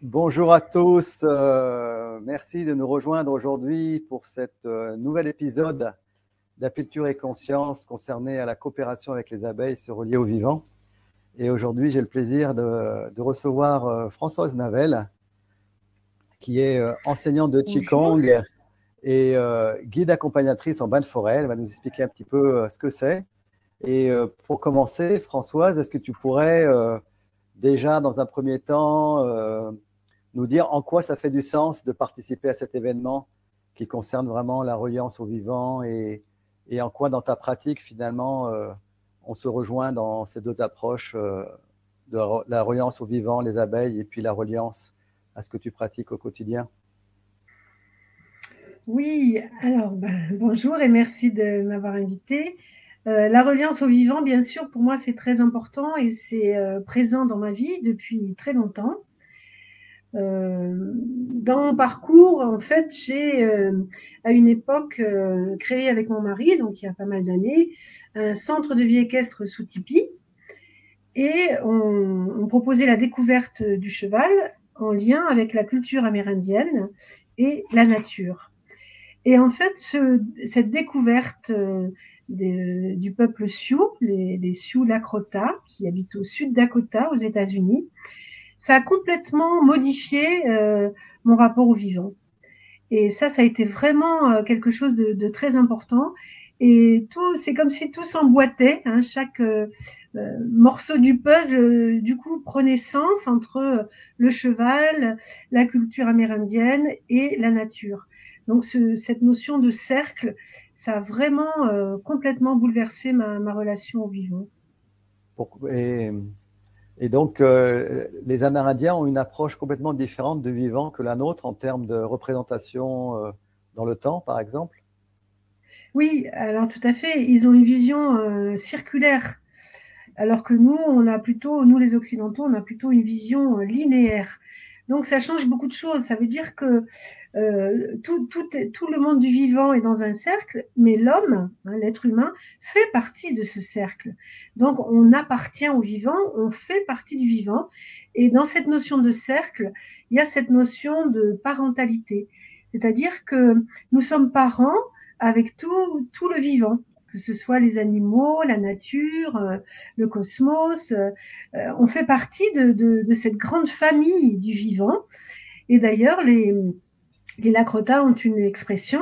Bonjour à tous, merci de nous rejoindre aujourd'hui pour cet nouvel épisode d'Apiculture et Conscience concerné à la coopération avec les abeilles se relier au vivant. Et aujourd'hui, j'ai le plaisir de recevoir Françoise Navel, qui est enseignante de Bonjour. Qigong et guide accompagnatrice en bain de forêt. Elle va nous expliquer un petit peu ce que c'est. Et pour commencer, Françoise, est-ce que tu pourrais déjà, dans un premier temps, nous dire en quoi ça fait du sens de participer à cet événement qui concerne vraiment la reliance au vivant et en quoi, dans ta pratique, finalement, on se rejoint dans ces deux approches de la reliance au vivant, les abeilles, et puis la reliance à ce que tu pratiques au quotidien. Oui, alors bonjour et merci de m'avoir invité. La reliance au vivant, bien sûr, pour moi, c'est très important et c'est présent dans ma vie depuis très longtemps. Dans mon parcours, en fait, j'ai à une époque créé avec mon mari, donc il y a pas mal d'années, un centre de vie équestre sous tipi et on proposait la découverte du cheval en lien avec la culture amérindienne et la nature. Et en fait, cette découverte du peuple Sioux, les Sioux Lakota, qui habitent au sud Dakota, aux États-Unis, ça a complètement modifié mon rapport au vivant. Et ça a été vraiment quelque chose de très important. Et tout, c'est comme si tout s'emboîtait, hein, chaque morceau du puzzle, du coup, prenait sens entre le cheval, la culture amérindienne et la nature. Donc, cette notion de cercle, ça a vraiment complètement bouleversé ma relation au vivant. Pour- et, et donc, les Amérindiens ont une approche complètement différente du vivant que la nôtre en termes de représentation dans le temps, par exemple. Oui, alors tout à fait, ils ont une vision circulaire. Alors que nous, on a plutôt, nous les Occidentaux, on a plutôt une vision linéaire. Donc ça change beaucoup de choses. Ça veut dire que tout le monde du vivant est dans un cercle, mais l'homme, hein, l'être humain, fait partie de ce cercle. Donc on appartient au vivant, on fait partie du vivant. Et dans cette notion de cercle, il y a cette notion de parentalité. C'est-à-dire que nous sommes parents avec tout le vivant, que ce soit les animaux, la nature, le cosmos. On fait partie de cette grande famille du vivant. Et d'ailleurs, les Lakota ont une expression,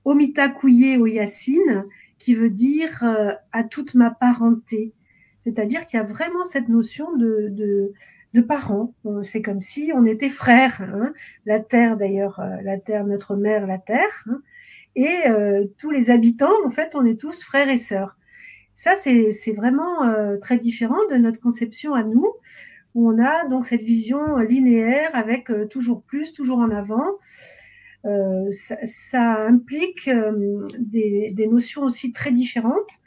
Omita Kuye Oyasine, qui veut dire à toute ma parenté. C'est-à-dire qu'il y a vraiment cette notion de parents. C'est comme si on était frères. Hein. La terre, d'ailleurs, la terre, notre mère, la terre. Hein. Et tous les habitants, en fait, on est tous frères et sœurs. Ça, c'est vraiment très différent de notre conception à nous, où on a donc cette vision linéaire avec toujours plus, toujours en avant. Ça implique des notions aussi très différentes,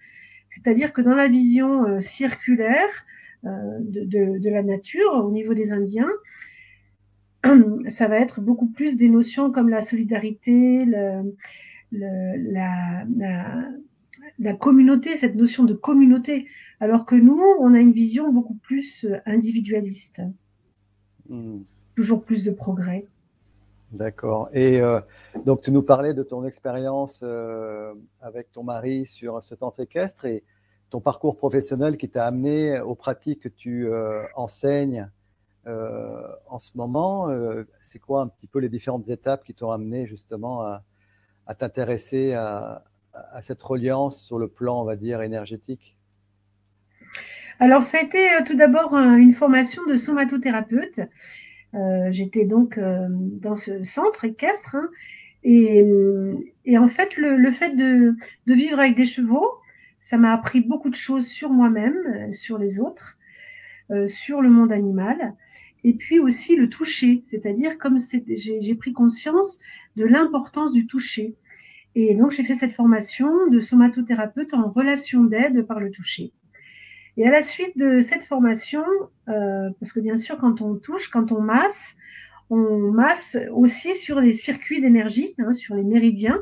c'est-à-dire que dans la vision circulaire de la nature, au niveau des Indiens, ça va être beaucoup plus des notions comme la solidarité, le, la communauté, cette notion de communauté, alors que nous, on a une vision beaucoup plus individualiste, Hmm. toujours plus de progrès. D'accord. Et donc, tu nous parlais de ton expérience avec ton mari sur ce temps équestre et ton parcours professionnel qui t'a amené aux pratiques que tu enseignes en ce moment. C'est quoi un petit peu les différentes étapes qui t'ont amené justement à t'intéresser à cette reliance sur le plan, on va dire, énergétique? Alors, ça a été tout d'abord une formation de somatothérapeute. J'étais donc dans ce centre équestre, hein, et, et, en fait, le fait de vivre avec des chevaux, ça m'a appris beaucoup de choses sur moi-même, sur les autres, sur le monde animal, et puis aussi le toucher, c'est-à-dire comme j'ai pris conscience de l'importance du toucher. Et donc j'ai fait cette formation de somatothérapeute en relation d'aide par le toucher. Et à la suite de cette formation, parce que bien sûr quand on touche, quand on masse aussi sur les circuits d'énergie, hein, sur les méridiens,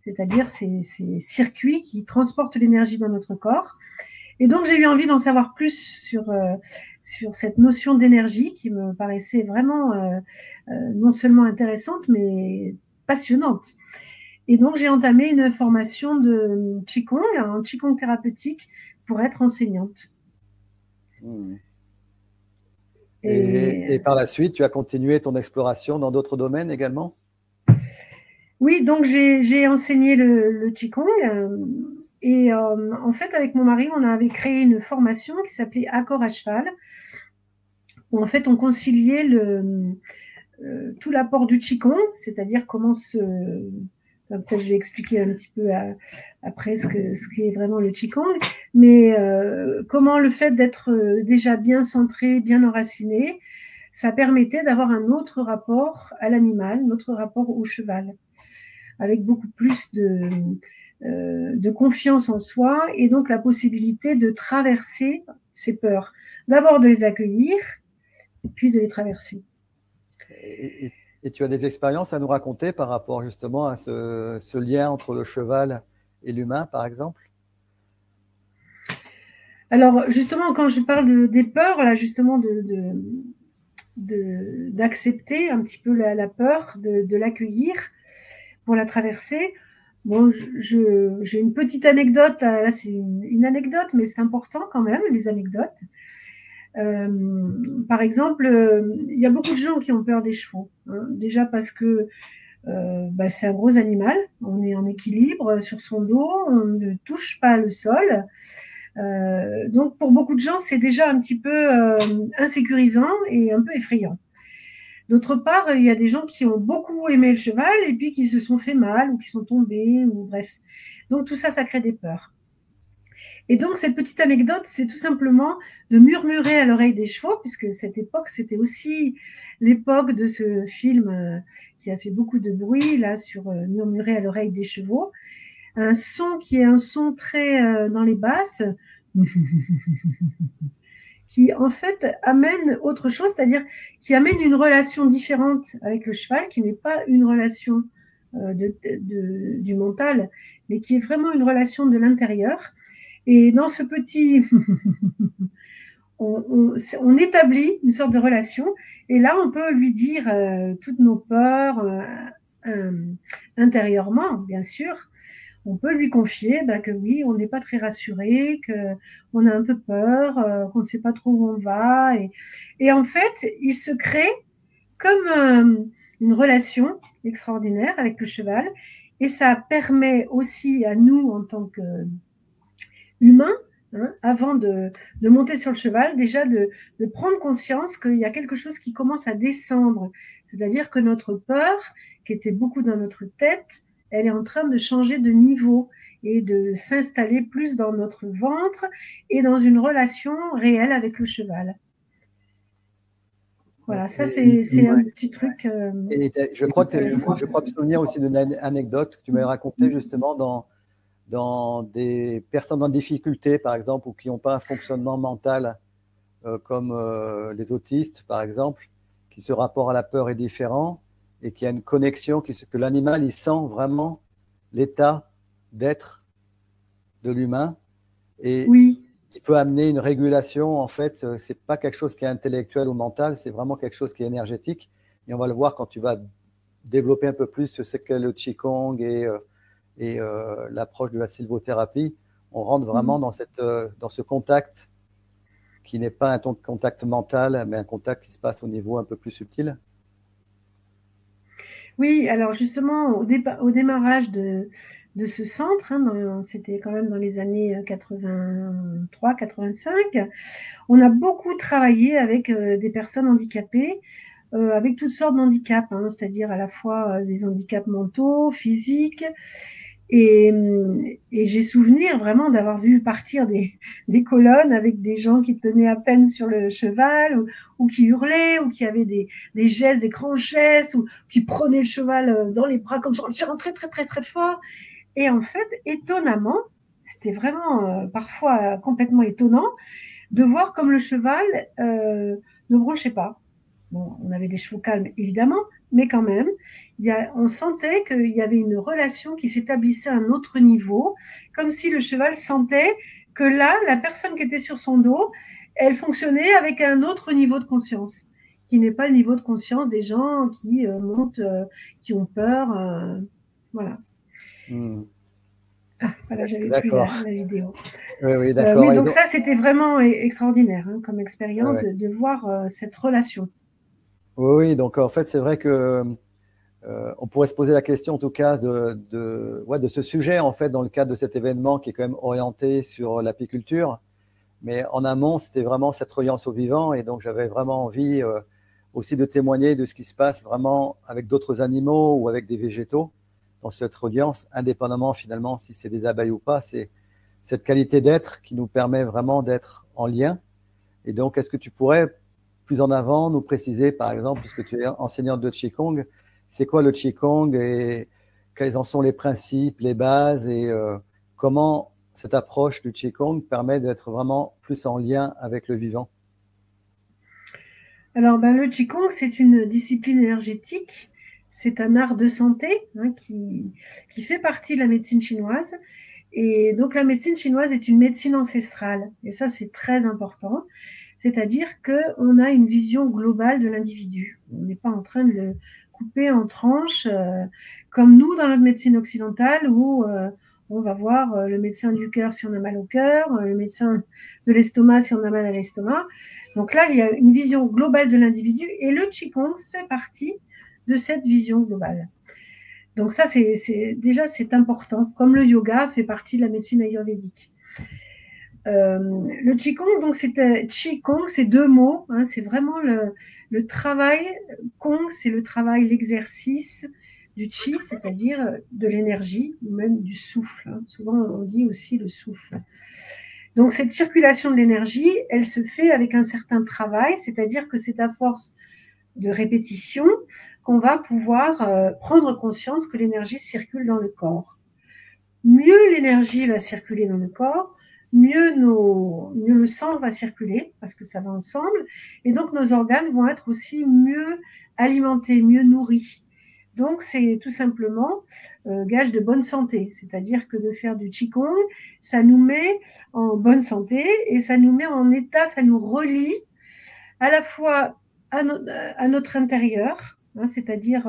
c'est-à-dire ces circuits qui transportent l'énergie dans notre corps. Et donc, j'ai eu envie d'en savoir plus sur cette notion d'énergie qui me paraissait vraiment non seulement intéressante, mais passionnante. Et donc, j'ai entamé une formation de Qigong, un Qigong thérapeutique, pour être enseignante. Hmm. Et Et par la suite, tu as continué ton exploration dans d'autres domaines également? oui, donc j'ai enseigné le Qigong. Et en fait, avec mon mari, on avait créé une formation qui s'appelait Accord à cheval, où en fait, on conciliait tout l'apport du Qigong, c'est-à-dire comment se... Enfin, peut-être je vais expliquer un petit peu après ce qu'est vraiment le Qigong, mais comment le fait d'être déjà bien centré, bien enraciné, ça permettait d'avoir un autre rapport à l'animal, un autre rapport au cheval, avec beaucoup plus de confiance en soi et donc la possibilité de traverser ces peurs. D'abord de les accueillir, et puis de les traverser. Et tu as des expériences à nous raconter par rapport justement à ce lien entre le cheval et l'humain, par exemple? Alors, justement, quand je parle des peurs, là, justement, d'accepter un petit peu la peur, de l'accueillir pour la traverser. Bon, j'ai une petite anecdote, là c'est une anecdote, mais c'est important quand même, les anecdotes. Par exemple, il y a beaucoup de gens qui ont peur des chevaux, hein. Déjà parce que c'est un gros animal, on est en équilibre sur son dos, on ne touche pas le sol. Donc pour beaucoup de gens, c'est déjà un petit peu insécurisant et un peu effrayant. D'autre part, il y a des gens qui ont beaucoup aimé le cheval et puis qui se sont fait mal ou qui sont tombés ou bref. Donc tout ça, ça crée des peurs. Et donc cette petite anecdote, c'est tout simplement de murmurer à l'oreille des chevaux, puisque cette époque, c'était aussi l'époque de ce film qui a fait beaucoup de bruit là sur murmurer à l'oreille des chevaux. Un son qui est un son très dans les basses, qui en fait amène autre chose, c'est-à-dire qui amène une relation différente avec le cheval, qui n'est pas une relation du mental, mais qui est vraiment une relation de l'intérieur. Et dans ce petit, on établit une sorte de relation, et là on peut lui dire toutes nos peurs intérieurement, bien sûr. On peut lui confier que oui, on n'est pas très rassuré, qu'on a un peu peur, qu'on ne sait pas trop où on va. Et en fait, il se crée comme une relation extraordinaire avec le cheval. Et ça permet aussi à nous, en tant qu'humains, hein, avant de monter sur le cheval, déjà de prendre conscience qu'il y a quelque chose qui commence à descendre. C'est-à-dire que notre peur, qui était beaucoup dans notre tête, elle est en train de changer de niveau et de s'installer plus dans notre ventre et dans une relation réelle avec le cheval. Voilà, ça c'est un Ouais. petit truc. Et je crois je crois me souvenir aussi d'une anecdote que tu m'avais racontée justement dans des personnes en difficulté, par exemple, ou qui n'ont pas un fonctionnement mental comme les autistes, par exemple, qui ce rapport à la peur est différent et qui a une connexion, que l'animal, il sent vraiment l'état d'être de l'humain et Oui. il peut amener une régulation. En fait, c'est pas quelque chose qui est intellectuel ou mental, c'est vraiment quelque chose qui est énergétique. Et on va le voir quand tu vas développer un peu plus ce qu'est le Qigong et l'approche de la sylvothérapie. On rentre vraiment dans ce contact qui n'est pas un contact mental, mais un contact qui se passe au niveau un peu plus subtil. Oui, alors justement, au démarrage de ce centre, hein, c'était quand même dans les années 83-85, on a beaucoup travaillé avec des personnes handicapées, avec toutes sortes d'handicaps, hein, c'est-à-dire à la fois des handicaps mentaux, physiques. Et, et j'ai souvenir vraiment d'avoir vu partir des colonnes avec des gens qui tenaient à peine sur le cheval ou qui hurlaient ou qui avaient des gestes, des grands gestes ou qui prenaient le cheval dans les bras comme ça, en tirant très, très, très, très fort. Et en fait, étonnamment, c'était vraiment parfois complètement étonnant de voir comme le cheval ne bronchait pas. Bon, on avait des chevaux calmes, évidemment, mais quand même, on sentait qu'il y avait une relation qui s'établissait à un autre niveau, comme si le cheval sentait que là, la personne qui était sur son dos, elle fonctionnait avec un autre niveau de conscience, qui n'est pas le niveau de conscience des gens qui montent, qui ont peur. Voilà. Ah, voilà, j'avais plus la vidéo. Oui, d'accord. Oui, donc ça, c'était vraiment extraordinaire comme expérience de voir cette relation. Oui, donc en fait, c'est vrai que on pourrait se poser la question, en tout cas, de ce sujet, en fait, dans le cadre de cet événement qui est quand même orienté sur l'apiculture. Mais en amont, c'était vraiment cette reliance au vivant. Et donc, j'avais vraiment envie aussi de témoigner de ce qui se passe vraiment avec d'autres animaux ou avec des végétaux dans cette reliance, indépendamment finalement si c'est des abeilles ou pas. C'est cette qualité d'être qui nous permet vraiment d'être en lien. Et donc, est-ce que tu pourrais plus en avant nous préciser, par exemple, puisque tu es enseignante de Qigong, c'est quoi le Qigong et quels en sont les principes, les bases et comment cette approche du Qigong permet d'être vraiment plus en lien avec le vivant? Alors, le Qigong, c'est une discipline énergétique. C'est un art de santé qui fait partie de la médecine chinoise. Et donc, la médecine chinoise est une médecine ancestrale. Et ça, c'est très important. C'est-à-dire qu'on a une vision globale de l'individu. On n'est pas en train de le couper en tranches, comme nous dans notre médecine occidentale, où on va voir le médecin du cœur si on a mal au cœur, le médecin de l'estomac si on a mal à l'estomac. Donc là, il y a une vision globale de l'individu et le Qigong fait partie de cette vision globale. Donc ça, déjà, c'est important, comme le yoga fait partie de la médecine ayurvédique. Le Qigong, donc Qigong, c'est deux mots, hein, c'est vraiment le travail. Kong, c'est le travail, l'exercice du Qi, c'est-à-dire de l'énergie, ou même du souffle. Hein. Souvent, on dit aussi le souffle. Donc, cette circulation de l'énergie, elle se fait avec un certain travail, c'est-à-dire que c'est à force de répétition qu'on va pouvoir prendre conscience que l'énergie circule dans le corps. Mieux l'énergie va circuler dans le corps, mieux le sang va circuler, parce que ça va ensemble, et donc nos organes vont être aussi mieux alimentés, mieux nourris. Donc, c'est tout simplement gage de bonne santé. C'est-à-dire que de faire du Qigong, ça nous met en bonne santé et ça nous met en état, ça nous relie à la fois à notre intérieur, hein, c'est-à-dire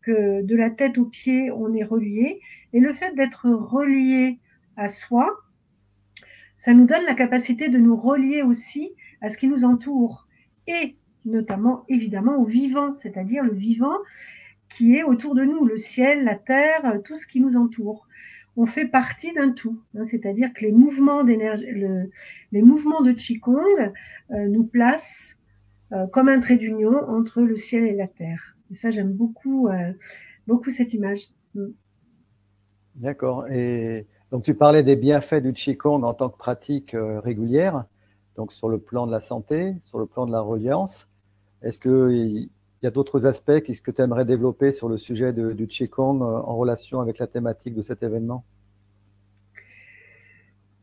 que de la tête aux pieds, on est relié. Et le fait d'être relié à soi, ça nous donne la capacité de nous relier aussi à ce qui nous entoure. Et notamment, évidemment, au vivant, c'est-à-dire le vivant qui est autour de nous, le ciel, la terre, tout ce qui nous entoure. On fait partie d'un tout, hein, c'est-à-dire que les mouvements d'énergie, les mouvements de Qigong nous placent comme un trait d'union entre le ciel et la terre. Et ça, j'aime beaucoup, beaucoup cette image. D'accord. Et donc, tu parlais des bienfaits du Qigong en tant que pratique régulière, donc sur le plan de la santé, sur le plan de la reliance. Est-ce qu'il y a d'autres aspects que tu aimerais développer sur le sujet du Qigong en relation avec la thématique de cet événement?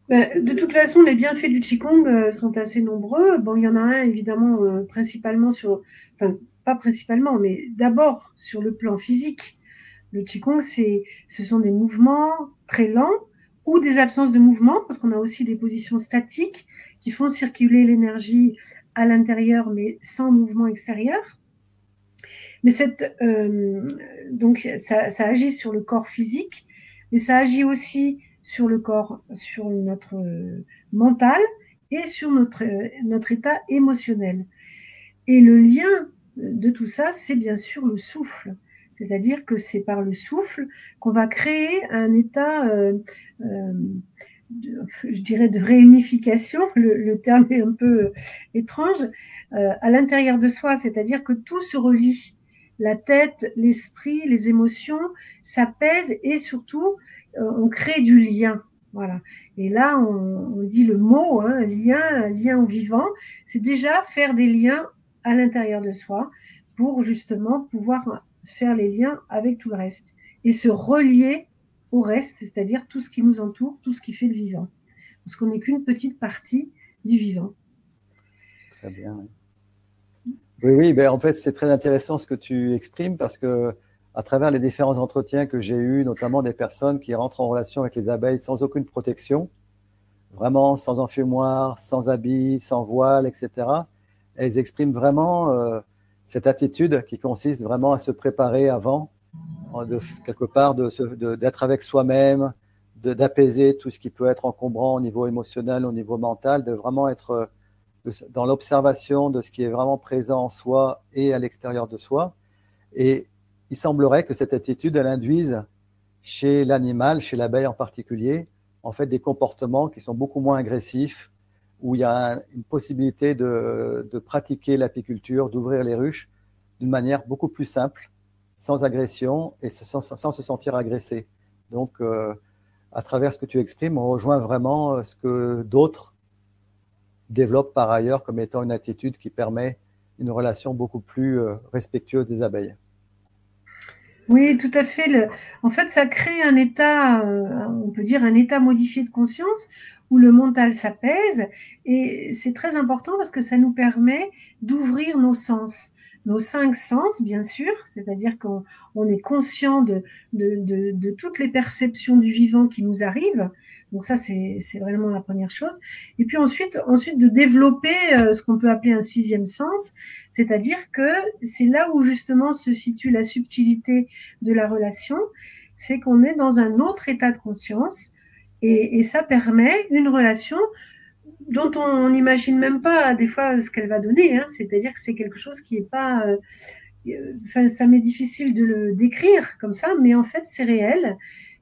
De toute façon, les bienfaits du Qigong sont assez nombreux. Bon, il y en a un, évidemment, principalement enfin, pas principalement, mais d'abord sur le plan physique. Le Qigong, ce sont des mouvements très lents ou des absences de mouvement, parce qu'on a aussi des positions statiques qui font circuler l'énergie à l'intérieur, mais sans mouvement extérieur. Mais donc ça agit sur le corps physique, mais ça agit aussi sur le corps, sur notre mental et sur notre état émotionnel. Et le lien de tout ça, c'est bien sûr le souffle. C'est-à-dire que c'est par le souffle qu'on va créer un état, je dirais, de réunification. Le terme est un peu étrange, à l'intérieur de soi. C'est-à-dire que tout se relie. La tête, l'esprit, les émotions s'apaisent et surtout, on crée du lien. Voilà. Et là, on dit le mot, hein, lien au vivant. C'est déjà faire des liens à l'intérieur de soi pour justement pouvoir faire les liens avec tout le reste et se relier au reste, c'est-à-dire tout ce qui nous entoure, tout ce qui fait le vivant. Parce qu'on n'est qu'une petite partie du vivant. Très bien. Oui, oui, ben en fait, c'est très intéressant ce que tu exprimes parce que à travers les différents entretiens que j'ai eus, notamment des personnes qui rentrent en relation avec les abeilles sans aucune protection, vraiment sans enfumoir, sans habit, sans voile, etc. Elles expriment vraiment cette attitude qui consiste vraiment à se préparer avant, quelque part d'être avec soi-même, d'apaiser tout ce qui peut être encombrant au niveau émotionnel, au niveau mental, de vraiment être dans l'observation de ce qui est vraiment présent en soi et à l'extérieur de soi. Et il semblerait que cette attitude, elle induise chez l'animal, chez l'abeille en particulier, en fait, des comportements qui sont beaucoup moins agressifs, où il y a une possibilité de pratiquer l'apiculture, d'ouvrir les ruches d'une manière beaucoup plus simple, sans agression et sans se sentir agressé. Donc, à travers ce que tu exprimes, on rejoint vraiment ce que d'autres développent par ailleurs comme étant une attitude qui permet une relation beaucoup plus respectueuse des abeilles. Oui, tout à fait. En fait, ça crée un état, on peut dire un état modifié de conscience où le mental s'apaise et c'est très important parce que ça nous permet d'ouvrir nos sens, nos cinq sens, bien sûr, c'est-à-dire qu'on est conscient de toutes les perceptions du vivant qui nous arrivent. Donc ça, c'est vraiment la première chose. Et puis ensuite de développer ce qu'on peut appeler un sixième sens, c'est-à-dire que c'est là où justement se situe la subtilité de la relation, c'est qu'on est dans un autre état de conscience et ça permet une relation dont on n'imagine même pas des fois ce qu'elle va donner. Hein. C'est-à-dire que c'est quelque chose qui n'est pas... Enfin, ça m'est difficile de le décrire comme ça, mais en fait, c'est réel.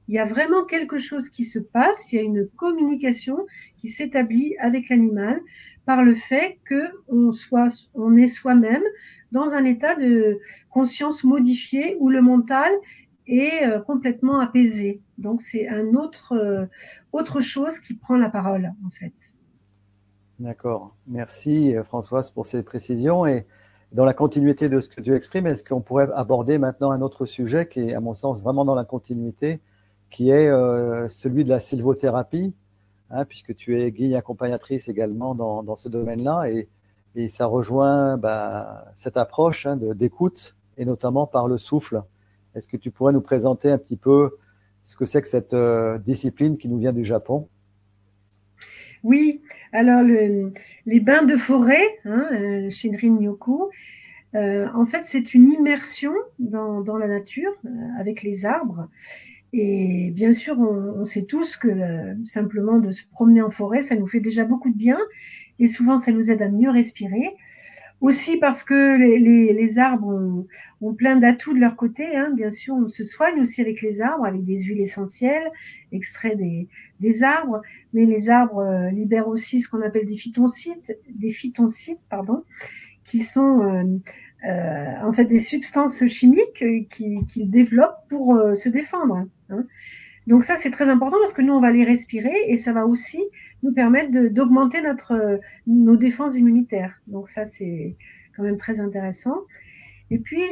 Il y a vraiment quelque chose qui se passe, il y a une communication qui s'établit avec l'animal par le fait on est soi-même dans un état de conscience modifié où le mental est complètement apaisé. Donc c'est autre chose qui prend la parole en fait. D'accord. Merci Françoise pour ces précisions. Et dans la continuité de ce que tu exprimes, est-ce qu'on pourrait aborder maintenant un autre sujet qui est, à mon sens, vraiment dans la continuité, qui est celui de la sylvothérapie, hein, puisque tu es guide accompagnatrice également dans ce domaine-là, et ça rejoint cette approche hein, d'écoute, et notamment par le souffle. Est-ce que tu pourrais nous présenter un petit peu ce que c'est que cette discipline qui nous vient du Japon? Oui, alors les bains de forêt, hein, Shinrin-yoku, en fait, c'est une immersion dans la nature avec les arbres. Et bien sûr, on sait tous que simplement de se promener en forêt, ça nous fait déjà beaucoup de bien. Et souvent, ça nous aide à mieux respirer. Aussi parce que les arbres ont plein d'atouts de leur côté. Hein. Bien sûr, on se soigne aussi avec les arbres, avec des huiles essentielles, extraits des arbres. Mais les arbres libèrent aussi ce qu'on appelle des phytoncides, pardon, qui sont en fait des substances chimiques qu'ils développent pour se défendre. Hein. Donc ça, c'est très important parce que nous, on va les respirer et ça va aussi nous permettre d'augmenter nos défenses immunitaires. Donc ça, c'est quand même très intéressant. Et puis,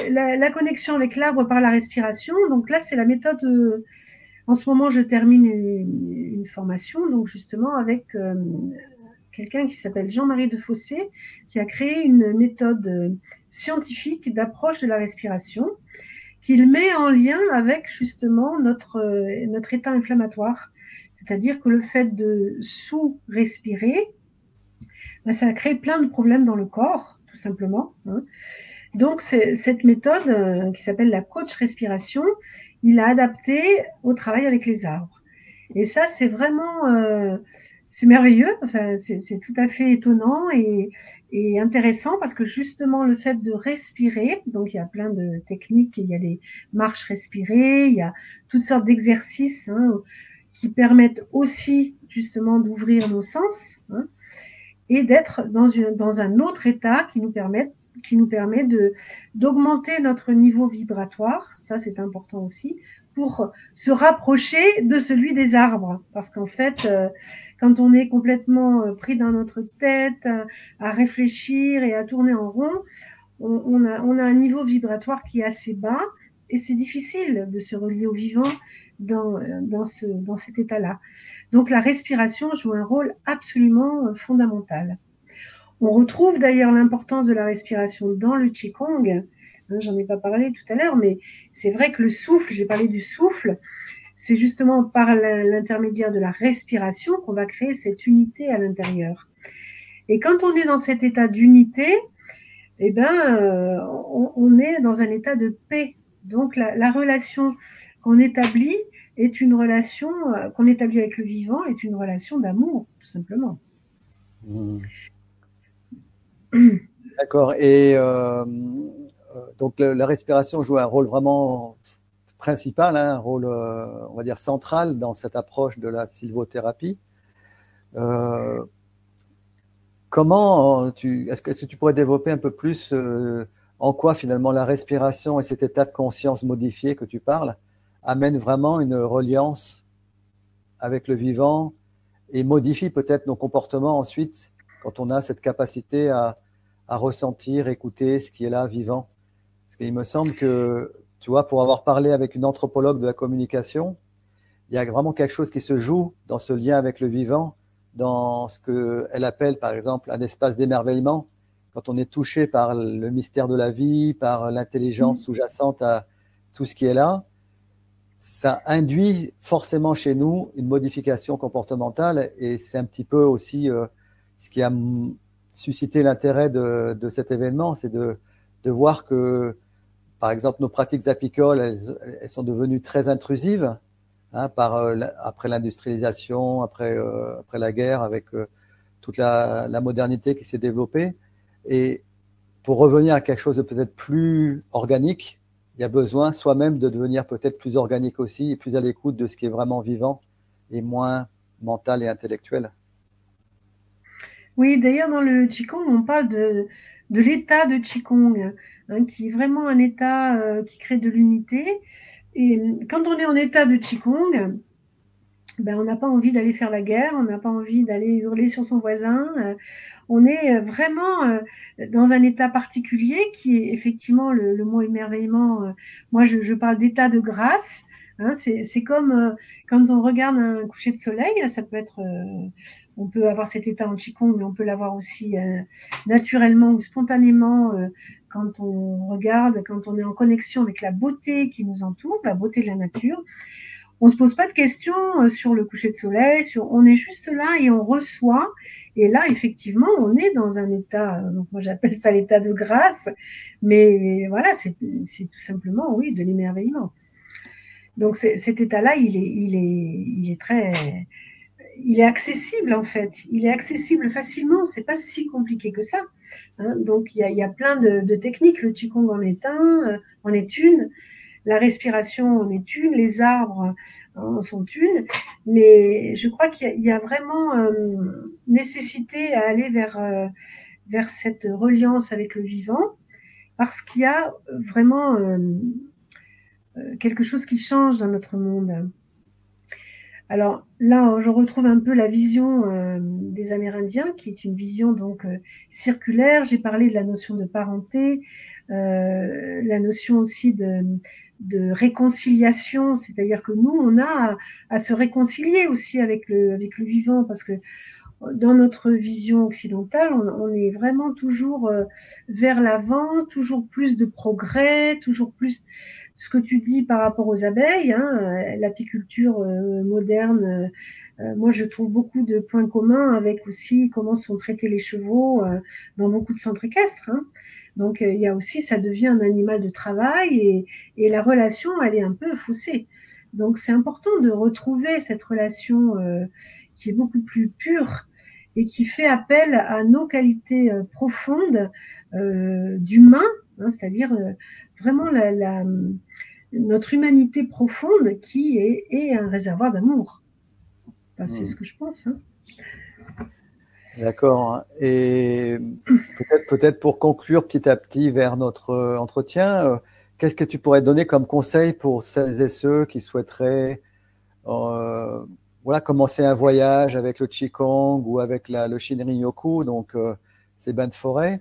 la connexion avec l'arbre par la respiration. Donc là, c'est la méthode... en ce moment, je termine une formation, donc justement avec quelqu'un qui s'appelle Jean-Marie Defossé, qui a créé une méthode scientifique d'approche de la respiration qu'il met en lien avec justement notre état inflammatoire. C'est-à-dire que le fait de sous-respirer, ça crée plein de problèmes dans le corps, tout simplement. Hein. Donc, cette méthode qui s'appelle la coach respiration, il a adapté au travail avec les arbres. Et ça, c'est vraiment... c'est merveilleux, enfin, c'est tout à fait étonnant et intéressant parce que justement le fait de respirer, donc il y a plein de techniques, il y a les marches respirées, il y a toutes sortes d'exercices hein, qui permettent aussi justement d'ouvrir nos sens hein, et d'être dans un autre état qui nous permet d'augmenter notre niveau vibratoire, ça c'est important aussi, pour se rapprocher de celui des arbres. Parce qu'en fait, quand on est complètement pris dans notre tête, à réfléchir et à tourner en rond, on a un niveau vibratoire qui est assez bas et c'est difficile de se relier au vivant dans cet état-là. Donc la respiration joue un rôle absolument fondamental. On retrouve d'ailleurs l'importance de la respiration dans le Qigong. J'en ai pas parlé tout à l'heure, mais c'est vrai que le souffle, j'ai parlé du souffle, c'est justement par l'intermédiaire de la respiration qu'on va créer cette unité à l'intérieur. Et quand on est dans cet état d'unité, eh ben, on est dans un état de paix. Donc la relation qu'on établit est une relation qu'on établit avec le vivant, est une relation d'amour, tout simplement. D'accord. Et donc la respiration joue un rôle vraiment principal, hein, un rôle, on va dire, central dans cette approche de la sylvothérapie. Est-ce que tu pourrais développer un peu plus en quoi finalement la respiration et cet état de conscience modifié que tu parles amènent vraiment une reliance avec le vivant et modifie peut-être nos comportements ensuite quand on a cette capacité à ressentir, écouter ce qui est là vivant. Parce qu'il me semble que, tu vois, pour avoir parlé avec une anthropologue de la communication, il y a vraiment quelque chose qui se joue dans ce lien avec le vivant, dans ce qu'elle appelle, par exemple, un espace d'émerveillement. Quand on est touché par le mystère de la vie, par l'intelligence sous-jacente à tout ce qui est là, ça induit forcément chez nous une modification comportementale. Et c'est un petit peu aussi ce qui a suscité l'intérêt de cet événement, c'est de voir que, par exemple, nos pratiques apicoles, elles sont devenues très intrusives. Hein, après l'industrialisation, après la guerre, avec toute la modernité qui s'est développée. Et pour revenir à quelque chose de peut-être plus organique, il y a besoin soi-même de devenir peut-être plus organique aussi et plus à l'écoute de ce qui est vraiment vivant et moins mental et intellectuel. Oui, d'ailleurs, dans le Qigong, on parle de l'état de Qigong, hein, qui est vraiment un état qui crée de l'unité. Et quand on est en état de Qigong, ben, on n'a pas envie d'aller faire la guerre, on n'a pas envie d'aller hurler sur son voisin. On est vraiment dans un état particulier qui est effectivement le mot émerveillement. Moi, je parle d'état de grâce. Hein, c'est comme quand on regarde un coucher de soleil, ça peut être, on peut avoir cet état en Qigong, mais on peut l'avoir aussi naturellement ou spontanément quand on regarde, quand on est en connexion avec la beauté qui nous entoure, la beauté de la nature. On se pose pas de questions sur le coucher de soleil, on est juste là et on reçoit. Et là, effectivement, on est dans un état, donc moi j'appelle ça l'état de grâce, mais voilà, c'est tout simplement, oui, de l'émerveillement. Donc cet état-là, il est accessible en fait. Il est accessible facilement. C'est pas si compliqué que ça. Hein. Donc il y a plein de techniques. Le qigong en est une. La respiration en est une, les arbres en sont une, mais je crois qu'il y a vraiment nécessité à aller vers cette reliance avec le vivant, parce qu'il y a vraiment quelque chose qui change dans notre monde. Alors là, je retrouve un peu la vision des Amérindiens, qui est une vision donc circulaire. J'ai parlé de la notion de parenté, la notion aussi de réconciliation, c'est-à-dire que nous, on a à se réconcilier aussi avec le vivant, parce que dans notre vision occidentale, on est vraiment toujours vers l'avant, toujours plus de progrès, toujours plus ce que tu dis par rapport aux abeilles, hein, l'apiculture moderne. Moi, je trouve beaucoup de points communs avec aussi comment sont traités les chevaux dans beaucoup de centres équestres. Hein. Donc, il y a aussi, ça devient un animal de travail et la relation, elle est un peu faussée. Donc, c'est important de retrouver cette relation qui est beaucoup plus pure et qui fait appel à nos qualités profondes d'humain, hein, c'est-à-dire vraiment notre humanité profonde qui est un réservoir d'amour. Enfin, c'est ce que je pense. Hein. D'accord. Et peut-être pour conclure petit à petit vers notre entretien, qu'est-ce que tu pourrais donner comme conseil pour celles et ceux qui souhaiteraient voilà, commencer un voyage avec le Qigong ou avec le Shinrin-yoku, donc ces bains de forêt,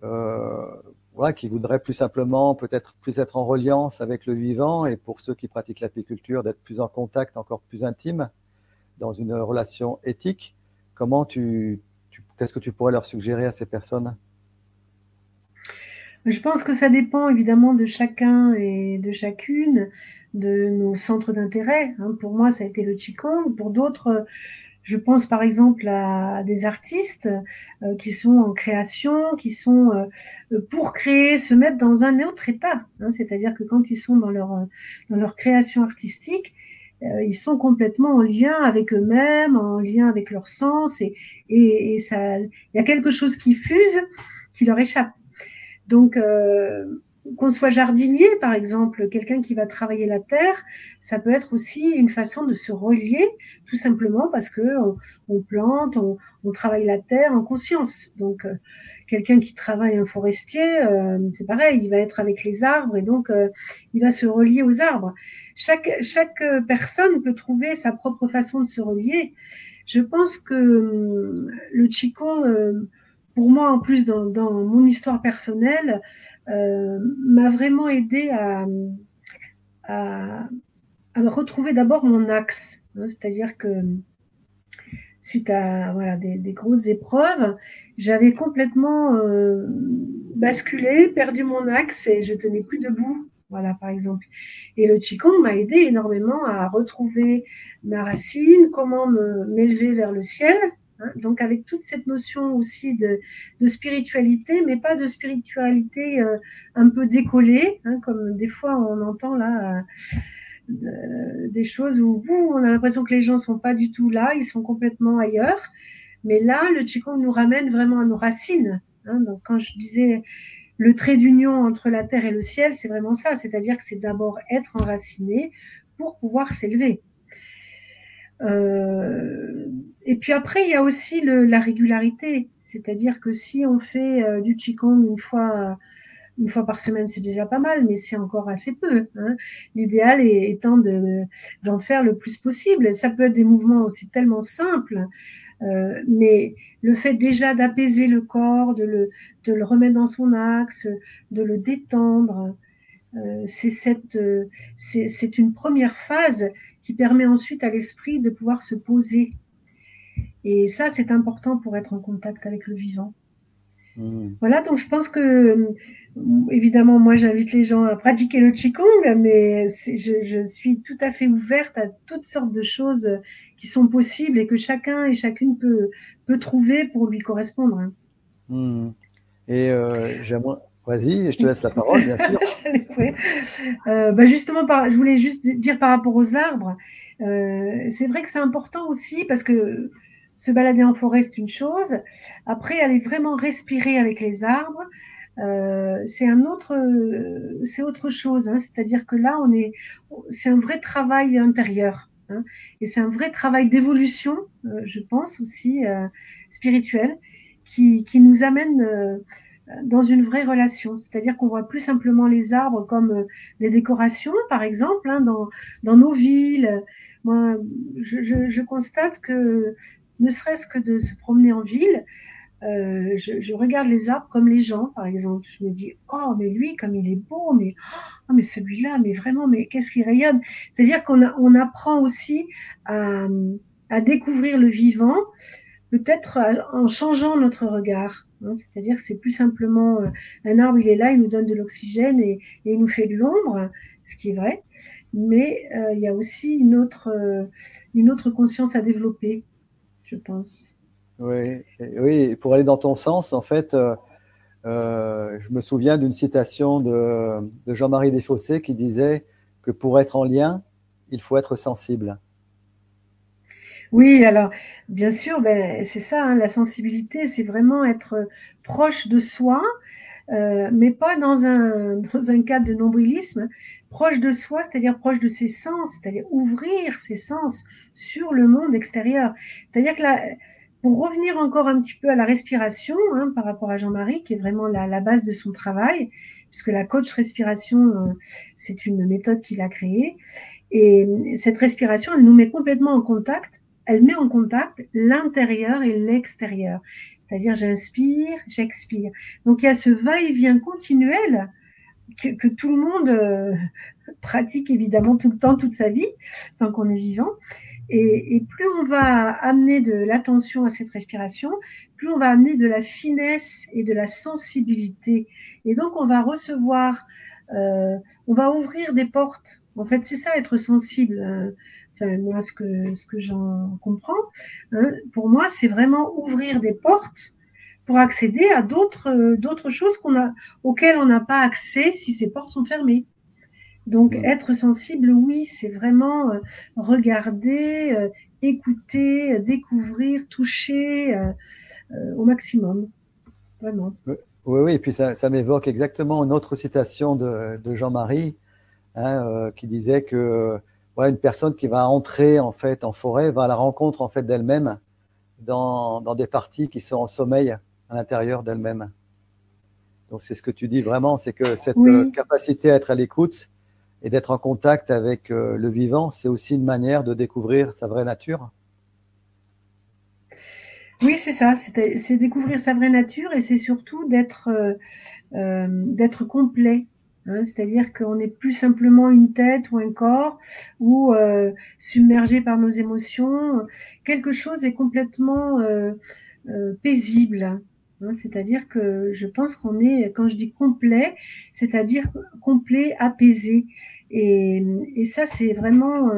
voilà, qui voudraient plus simplement peut-être plus être en reliance avec le vivant, et pour ceux qui pratiquent l'apiculture, d'être plus en contact, encore plus intime, dans une relation éthique. Qu'est-ce que tu pourrais leur suggérer à ces personnes? Je pense que ça dépend évidemment de chacun et de chacune, de nos centres d'intérêt, hein. Pour moi, ça a été le Qigong. Pour d'autres, je pense par exemple à des artistes qui sont en création, qui sont pour créer, se mettre dans un autre état, hein. C'est-à-dire que quand ils sont dans leur création artistique, ils sont complètement en lien avec eux-mêmes, en lien avec leur sens, et ça, il y a quelque chose qui fuse, qui leur échappe. Donc, qu'on soit jardinier, par exemple, quelqu'un qui va travailler la terre, ça peut être aussi une façon de se relier, tout simplement parce que on plante, on travaille la terre en conscience. Donc, quelqu'un qui travaille un forestier, c'est pareil, il va être avec les arbres et donc il va se relier aux arbres. Chaque personne peut trouver sa propre façon de se relier. Je pense que le Qigong, pour moi, en plus, dans mon histoire personnelle, m'a vraiment aidé à, à retrouver d'abord mon axe, hein. C'est-à-dire que suite à voilà, des grosses épreuves, j'avais complètement basculé, perdu mon axe et je tenais plus debout. Voilà, par exemple. Et le Qigong m'a aidé énormément à retrouver ma racine, comment m'élever vers le ciel. Hein. Donc, avec toute cette notion aussi de spiritualité, mais pas de spiritualité un peu décollée, hein, comme des fois on entend là. Des choses où on a l'impression que les gens sont pas du tout là, ils sont complètement ailleurs. Mais là, le Qigong nous ramène vraiment à nos racines. Hein. Donc, quand je disais le trait d'union entre la terre et le ciel, c'est vraiment ça. C'est-à-dire que c'est d'abord être enraciné pour pouvoir s'élever. Et puis après, il y a aussi la régularité. C'est-à-dire que si on fait du Qigong une fois par semaine, c'est déjà pas mal, mais c'est encore assez peu. Hein. L'idéal étant d'en faire le plus possible. Ça peut être des mouvements aussi tellement simples, mais le fait déjà d'apaiser le corps, de le remettre dans son axe, de le détendre, c'est une première phase qui permet ensuite à l'esprit de pouvoir se poser. Et ça, c'est important pour être en contact avec le vivant. Voilà, donc je pense que, évidemment, moi j'invite les gens à pratiquer le Qigong, mais je suis tout à fait ouverte à toutes sortes de choses qui sont possibles et que chacun et chacune peut trouver pour lui correspondre. Hein. Et j'aimerais. Vas-y, je te laisse la parole, bien sûr. Justement, je voulais juste dire par rapport aux arbres, c'est vrai que c'est important aussi parce que se balader en forêt, c'est une chose. Après, aller vraiment respirer avec les arbres, c'est autre chose. Hein. C'est-à-dire que là, c'est un vrai travail intérieur. Hein. Et c'est un vrai travail d'évolution, je pense aussi, spirituel, qui nous amène dans une vraie relation. C'est-à-dire qu'on voit plus simplement les arbres comme des décorations, par exemple, hein, dans nos villes. Moi, je constate que, ne serait-ce que de se promener en ville, je regarde les arbres comme les gens, par exemple. Je me dis, oh, mais lui, comme il est beau, mais, oh, mais celui-là, mais vraiment, mais qu'est-ce qu'il rayonne. C'est-à-dire on apprend aussi à découvrir le vivant, peut-être en changeant notre regard. Hein, c'est-à-dire que c'est plus simplement un arbre, il est là, il nous donne de l'oxygène et il nous fait de l'ombre, ce qui est vrai. Mais il y a aussi une autre conscience à développer, je pense. Oui, oui, pour aller dans ton sens, en fait, je me souviens d'une citation de Jean-Marie Desfossés qui disait que pour être en lien, il faut être sensible. Oui, alors, bien sûr, c'est ça, hein, la sensibilité, c'est vraiment être proche de soi, mais pas dans un cadre de nombrilisme, proche de soi, c'est-à-dire proche de ses sens, c'est-à-dire ouvrir ses sens sur le monde extérieur. C'est-à-dire que pour revenir encore un petit peu à la respiration, hein, par rapport à Jean-Marie, qui est vraiment la base de son travail, puisque la coach respiration, c'est une méthode qu'il a créée. Et cette respiration, elle nous met complètement en contact. Elle met en contact l'intérieur et l'extérieur. C'est-à-dire, j'inspire, j'expire. Donc, il y a ce va-et-vient continuel que tout le monde pratique évidemment tout le temps, toute sa vie, tant qu'on est vivant. Et plus on va amener de l'attention à cette respiration, plus on va amener de la finesse et de la sensibilité. Et donc, on va recevoir, on va ouvrir des portes. En fait, c'est ça, être sensible. Enfin, moi, ce que j'en comprends, hein, pour moi, c'est vraiment ouvrir des portes pour accéder à d'autres choses auxquelles on n'a pas accès si ces portes sont fermées. Donc, être sensible, oui, c'est vraiment regarder, écouter, découvrir, toucher au maximum, vraiment. Oui, oui, et puis ça m'évoque exactement une autre citation de Jean-Marie, hein, qui disait que ouais, une personne qui va entrer en fait en forêt va à la rencontre en fait d'elle-même dans des parties qui sont en sommeil à l'intérieur d'elle-même. Donc c'est ce que tu dis vraiment, c'est que cette Oui, capacité à être à l'écoute et d'être en contact avec le vivant, c'est aussi une manière de découvrir sa vraie nature. oui, c'est ça, c'est découvrir sa vraie nature et c'est surtout d'être complet. Hein, c'est-à-dire qu'on n'est plus simplement une tête ou un corps ou submergé par nos émotions. Quelque chose est complètement paisible. Hein, c'est-à-dire que je pense qu'on est, quand je dis complet, c'est-à-dire complet, apaisé. Et ça, c'est vraiment,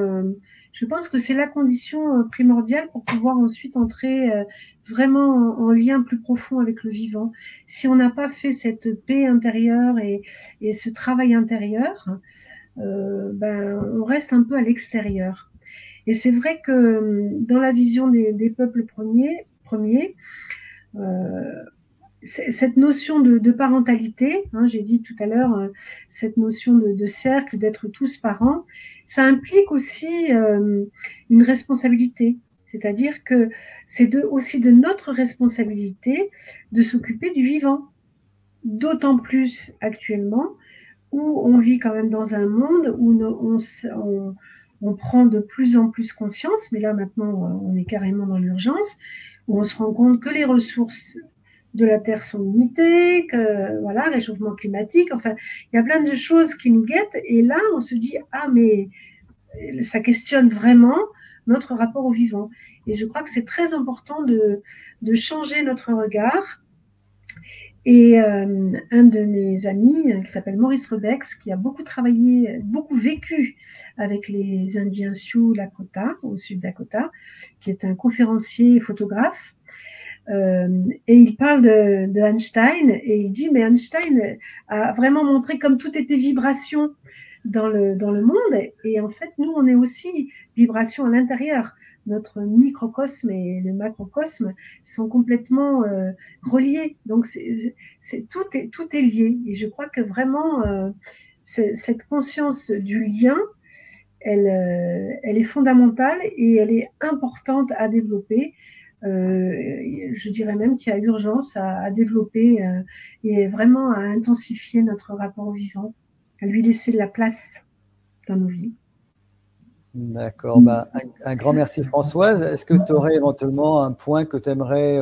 je pense que c'est la condition primordiale pour pouvoir ensuite entrer vraiment en lien plus profond avec le vivant. Si on n'a pas fait cette paix intérieure et ce travail intérieur, ben, on reste un peu à l'extérieur. Et c'est vrai que dans la vision des peuples premiers cette notion de parentalité, hein, j'ai dit tout à l'heure, cette notion de cercle, d'être tous parents, ça implique aussi une responsabilité. C'est-à-dire que aussi de notre responsabilité de s'occuper du vivant. D'autant plus actuellement où on vit quand même dans un monde où on prend de plus en plus conscience, mais là maintenant on est carrément dans l'urgence, où on se rend compte que les ressources de la Terre sont limitées, que voilà, réchauffement climatique, enfin, il y a plein de choses qui nous guettent, et là on se dit, ah mais ça questionne vraiment notre rapport au vivant. Et je crois que c'est très important de changer notre regard et un de mes amis, qui s'appelle Maurice Rebex, qui a beaucoup travaillé, beaucoup vécu avec les Indiens Sioux Lakota, au sud Dakota, qui est un conférencier et photographe. Et il parle de Einstein, et il dit, mais Einstein a vraiment montré comme tout était vibration dans le monde. Et en fait, nous, on est aussi vibration à l'intérieur. Notre microcosme et le macrocosme sont complètement reliés. Donc, tout est lié. Et je crois que vraiment, cette conscience du lien, elle est fondamentale et elle est importante à développer. Je dirais même qu'il y a urgence à développer et vraiment à intensifier notre rapport au vivant, à lui laisser de la place dans nos vies. D'accord. Bah, un grand merci Françoise. Est-ce que tu aurais éventuellement un point que tu aimerais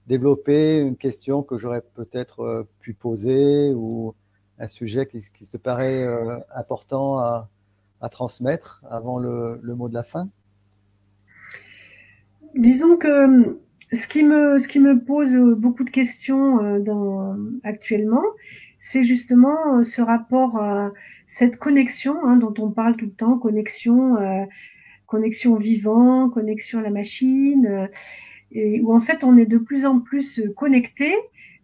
développer, une question que j'aurais peut-être pu poser ou un sujet qui te paraît important à transmettre avant le mot de la fin? Disons que ce qui me pose beaucoup de questions actuellement, c'est justement ce rapport à cette connexion hein, dont on parle tout le temps, connexion au vivant, connexion à la machine, et où en fait on est de plus en plus connecté,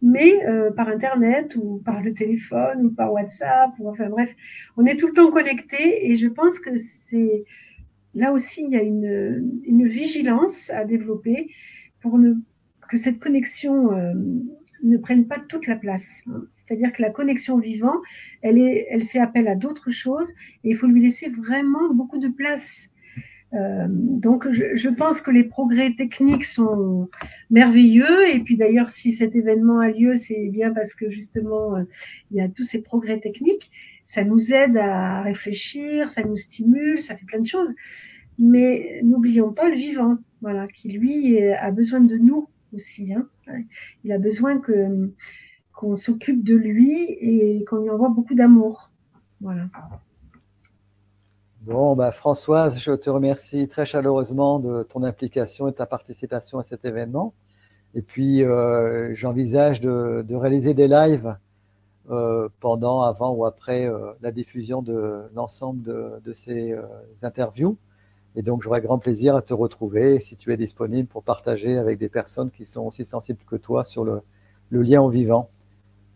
mais par Internet ou par le téléphone ou par WhatsApp, ou enfin bref, on est tout le temps connecté et je pense que c'est là aussi il y a une vigilance à développer pour que cette connexion ne prenne pas toute la place. C'est-à-dire que la connexion vivant, elle fait appel à d'autres choses et il faut lui laisser vraiment beaucoup de place. Donc, je pense que les progrès techniques sont merveilleux. Et puis d'ailleurs, si cet événement a lieu, c'est bien parce que justement, il y a tous ces progrès techniques. Ça nous aide à réfléchir, ça nous stimule, ça fait plein de choses. Mais n'oublions pas le vivant, voilà, qui lui a besoin de nous aussi. Hein. Il a besoin qu'on s'occupe de lui et qu'on lui envoie beaucoup d'amour. Voilà. Bon, bah, Françoise, je te remercie très chaleureusement de ton implication et de ta participation à cet événement. Et puis, j'envisage de réaliser des lives pendant, avant ou après la diffusion de l'ensemble de ces interviews. Et donc, j'aurai grand plaisir à te retrouver si tu es disponible pour partager avec des personnes qui sont aussi sensibles que toi sur le lien au vivant.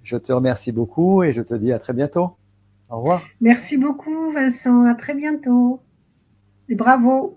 Je te remercie beaucoup et je te dis à très bientôt. Au revoir. Merci beaucoup, Vincent. À très bientôt. Et bravo.